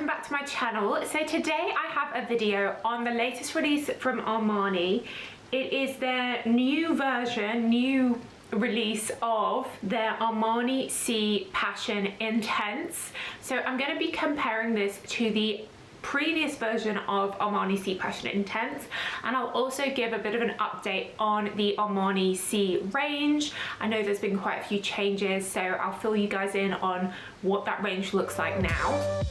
welcome back to my channel. So today I have a video on the latest release from Armani. It is their new release of their Armani C Passion Intense. So I'm going to be comparing this to the previous version of Armani C Passion Intense, and I'll also give a bit of an update on the Armani C range. I know there's been quite a few changes, so I'll fill you guys in on what that range looks like now.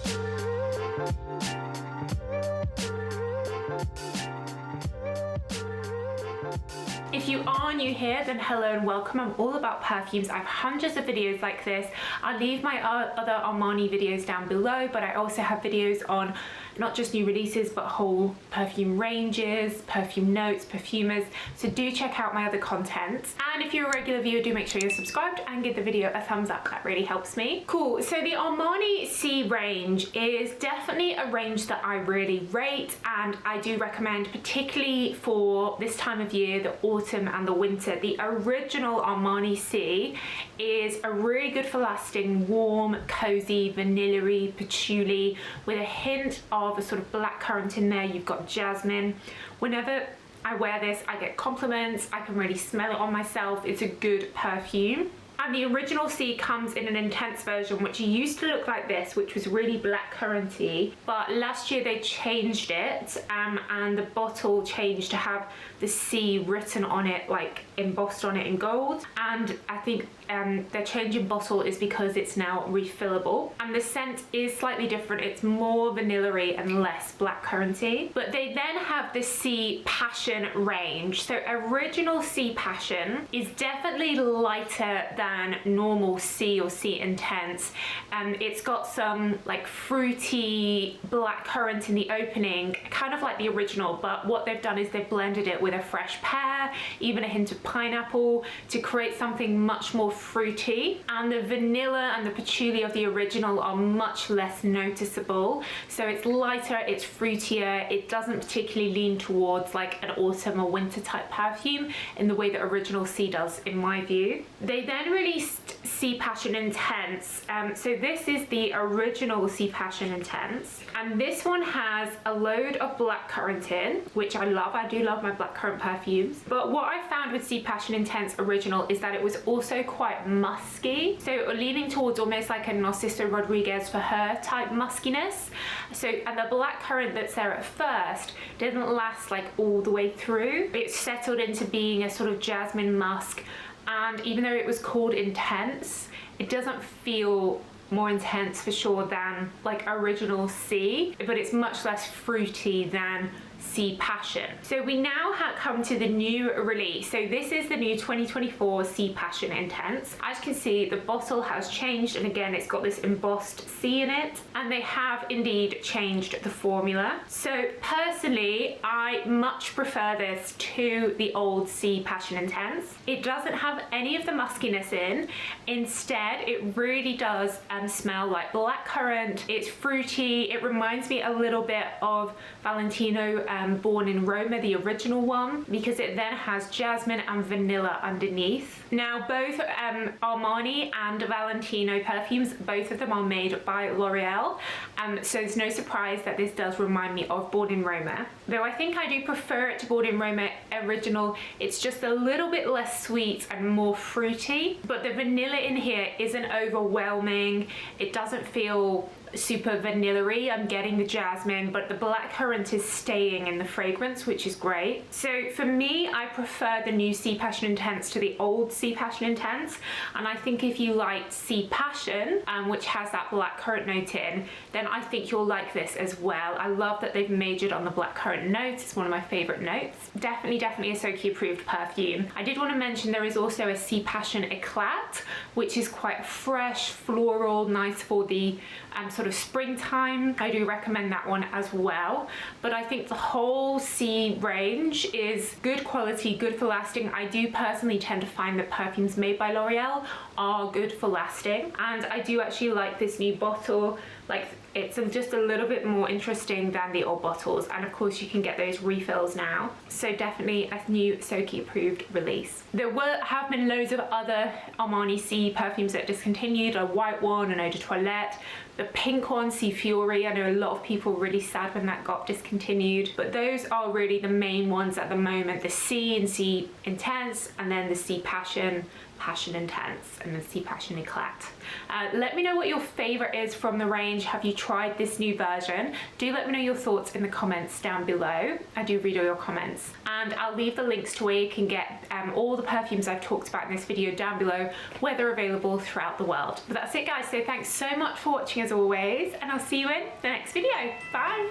If you are new here, then hello and welcome. I'm all about perfumes. I have hundreds of videos like this. I'll leave my other Armani videos down below, but I also have videos on not just new releases, but whole perfume ranges, perfume notes, perfumers. So do check out my other content. And if you're a regular viewer, do make sure you're subscribed and give the video a thumbs up. That really helps me. Cool, so the Armani C range is definitely a range that I really rate, and I do recommend, particularly for this time of year, the autumn and the winter. The original Armani C is a really good for lasting, warm, cozy, vanilla-y, patchouli with a hint of a sort of blackcurrant in there. You've got jasmine. Whenever I wear this, I get compliments. I can really smell it on myself. It's a good perfume. And the original C comes in an intense version, which used to look like this, which was really blackcurranty. But last year they changed it, and the bottle changed to have the C written on it, like embossed on it in gold. And I think their change in bottle is because it's now refillable. And the scent is slightly different. It's more vanilla-y and less blackcurranty. But they then have the C Passion range. So original C Passion is definitely lighter than normal C or C Intense. It's got some like fruity blackcurrant in the opening, kind of like the original, but what they've done is they've blended it with a fresh pear, even a hint of pineapple, to create something much more fruity. And the vanilla and the patchouli of the original are much less noticeable. So it's lighter, it's fruitier, it doesn't particularly lean towards like an autumn or winter type perfume in the way that original C does, in my view. They then released C Passion Intense. So this is the original C Passion Intense, and this one has a load of blackcurrant in, which I love. I do love my blackcurrant perfumes. But what I found with C Passion Intense original is that it was also quite musky, so leaning towards almost like a Narciso Rodriguez for her type muskiness. So, and the blackcurrant that's there at first didn't last like all the way through. It settled into being a sort of jasmine musk. And even though it was called Intense, it doesn't feel more intense for sure than like original C, but it's much less fruity than C Passion. So we now come to the new release. So this is the new 2024 C Passion Intense. As you can see, the bottle has changed, and again it's got this embossed C in it, and they have indeed changed the formula. So personally, I much prefer this to the old C Passion Intense. It doesn't have any of the muskiness in. Instead, it really does smell like blackcurrant. It's fruity. It reminds me a little bit of Valentino Born in Roma, the original one, because it then has jasmine and vanilla underneath. Now both Armani and Valentino perfumes, both of them are made by L'Oreal, so it's no surprise that this does remind me of Born in Roma. Though I think I do prefer it to Born in Roma original. It's just a little bit less sweet and more fruity, but the vanilla in here isn't overwhelming. It doesn't feel super vanilla-y. I'm getting the jasmine, but the blackcurrant is staying in the fragrance, which is great. So for me, I prefer the new C Passion Intense to the old C Passion Intense, and I think if you like C Passion, which has that blackcurrant note in, then I think you'll like this as well. I love that they've majored on the blackcurrant notes. It's one of my favorite notes. Definitely a Soki approved perfume. I did want to mention there is also a C Passion Eclat, which is quite fresh, floral, nice for the sort of springtime. I do recommend that one as well. But I think the whole C range is good quality, good for lasting. I do personally tend to find that perfumes made by L'Oreal are good for lasting, and I do actually like this new bottle. Like, It's just a little bit more interesting than the old bottles, and of course you can get those refills now. So definitely a new Soki approved release. There have been loads of other Armani C perfumes that discontinued, a white one, an eau de toilette, the pink one, C Fury. I know a lot of people were really sad when that got discontinued, but those are really the main ones at the moment. The C and C Intense, and then the C Passion, Passion Intense, and then C Passion Eclat. Let me know what your favorite is from the range. Have you tried this new version? Do let me know your thoughts in the comments down below. I do read all your comments, and I'll leave the links to where you can get all the perfumes I've talked about in this video down below, where they're available throughout the world. But that's it guys, so thanks so much for watching as always, and I'll see you in the next video. Bye.